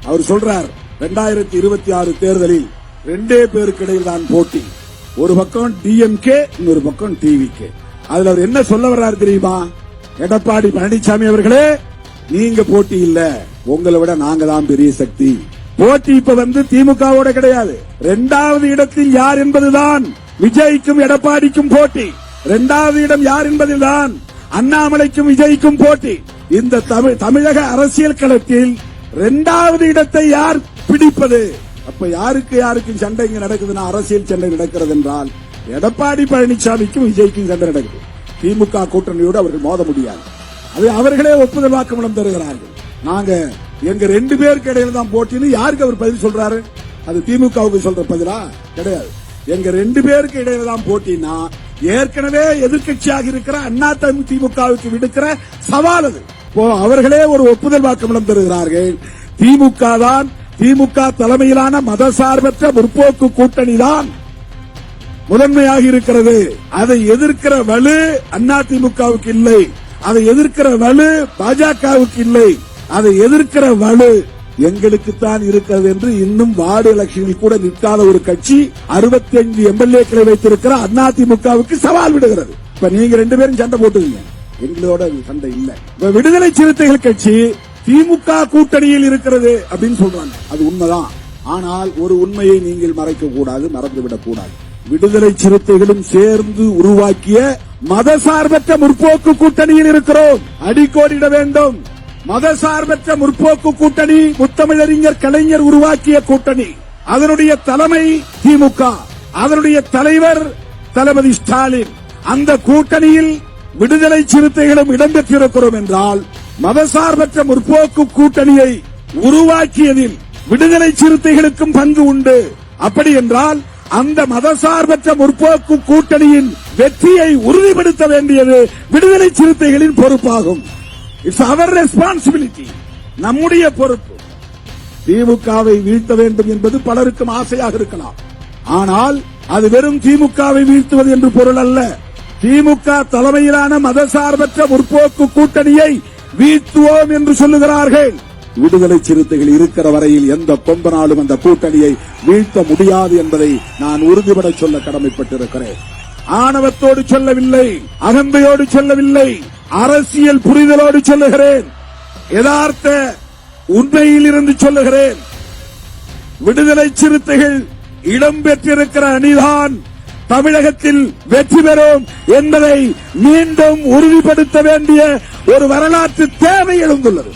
அவர் சொல்றார் 2026 தேர்தலில் 2 பேருக்கு இடையில் தான் போட்டி. ஒரு பக்கம் டிஎம்கே, இன்னொரு பக்கம் டிவிகே. அதுல அவர் என்ன சொல்ல வர்றாரு தெரியுமா? எடப்பாடி பழனிசாமி அவர்களே, நீங்க போட்டி இல்ல, உங்களை விட நாங்க தான் பெரிய சக்தி. போட்டி இப்ப திமுகவோட கிடையாது. 2வது இடத்தில் யார் என்பதுதான் விஜய்க்கும் எடப்பாடிக்கும் போட்டி. 2வது இடம் யார் என்பதில்தான் அண்ணாமலைக்கும் விஜய்க்கும் போட்டி. இந்த தமிழக அரசியல் களத்தில் 2வது இடத்தை யார் பிடிப்பது? அப்ப யாருக்கும் சண்டை இங்க நடக்குதுன்னா, அரசியல் சண்டை நடக்கிறது என்றால் எடப்பாடி பழனிசாமிக்கும் விஜய்க்கும் சண்டை நடக்குது. திமுக கூட்டணியோடு அவர்கள் மோத முடியாது. அது அவர்களே ஒப்புதல் வாக்குமூலம் தருகிறார்கள். நாங்க எங்க 2 பேருக்கு இடையில தான் போட்டின்னு யாருக்கு அவர் பதில் சொல்றாரு? அது திமுகவுக்கு சொல்ற பதிலா கிடையாது. எங்க 2 பேருக்கு இடையில தான் போட்டினா ஏற்கனவே எதிர்க்கட்சியாக இருக்கிற அண்ணா திமுகவுக்கு விடுக்கிற சவால் அது. அவர்களே ஒரு ஒப்புதல் வாக்குமூலம் தருகிறார்கள். திமுக தலைமையிலான மதசார்பற்ற முற்போக்கு கூட்டணி தான் முதன்மையாக இருக்கிறது. அதை எதிர்க்கிற வலு அண்ணா திமுகவுக்கு இல்லை, அதை எதிர்க்கிற வலு பாஜகவுக்கு இல்லை, அதை எதிர்க்கிற வலு எங்களுக்குத்தான் இருக்கிறது என்று இன்னும் வார்டு எலெக்ஷனில் கூட நிற்காத ஒரு கட்சி 65 எம்எல்ஏக்களை வைத்திருக்கிற அதிமுகவுக்கு சவால் விடுகிறது. இப்ப நீங்க 2 பேரும் சண்டை போட்டுங்க, எங்களோட சண்டை இல்ல. இப்ப விடுதலை சிறுத்தைகள் கட்சி திமுக கூட்டணியில் இருக்கிறது அப்படின்னு சொல்றாங்க. அது உண்மைதான். ஆனால் ஒரு உண்மையை நீங்கள் மறைக்க கூடாது, மறந்துவிடக் கூடாது. விடுதலை சிறுத்தைகளும் சேர்ந்து உருவாக்கிய மதசார்பற்ற முற்போக்கு கூட்டணியில் இருக்கிறோம். அடிக்கோடிட வேண்டும். மதசார்பற்ற முற்போக்கு கூட்டணி முத்தமிழறிஞர் கலைஞர் உருவாக்கிய கூட்டணி. அதனுடைய தலைமை திமுக, அதனுடைய தலைவர் தளபதி ஸ்டாலின். அந்த கூட்டணியில் விடுதலை சிறுத்தைகளும் இடம்பெற்றிருக்கிறோம் என்றால் மதசார்பற்ற முற்போக்கு கூட்டணியை உருவாக்கியதில் விடுதலை சிறுத்தைகளுக்கும் பங்கு உண்டு. அப்படி என்றால் அந்த மதசார்பற்ற முற்போக்கு கூட்டணியின் வெற்றியை உறுதிப்படுத்த வேண்டியது விடுதலை சிறுத்தைகளின் பொறுப்பாகும். இட்ஸ் அவர் ரெஸ்பான்சிபிலிட்டி, நம்முடைய பொறுப்பு. திமுகவை வீழ்த்த வேண்டும் என்பது பலருக்கும் ஆசையாக இருக்கலாம். ஆனால் அது வெறும் திமுகவை வீழ்த்துவது என்று பொருள் அல்ல. திமுக தலைமையிலான மதசார்பற்ற முற்போக்கு கூட்டணியை வீழ்த்துவோம் என்று சொல்லுகிறார்கள். விடுதலை சிறுத்தைகள் இருக்கிற வரையில் எந்த கொம்பனாலும் அந்த கூட்டணியை வீழ்த்த முடியாது என்பதை நான் உறுதிபட சொல்ல கடமைப்பட்டிருக்கிறேன். ஆணவத்தோடு சொல்லவில்லை, அகந்தையோடு சொல்லவில்லை, அரசியல் புரிதலோடு சொல்லுகிறேன், யதார்த்த உண்மையில் இருந்து சொல்லுகிறேன். விடுதலை சிறுத்தைகள் இடம்பெற்றிருக்கிற அணிதான் தமிழகத்தில் வெற்றி பெறும் என்பதை மீண்டும் உறுதிப்படுத்த வேண்டிய ஒரு வரலாற்று தேவை எழுந்துள்ளது.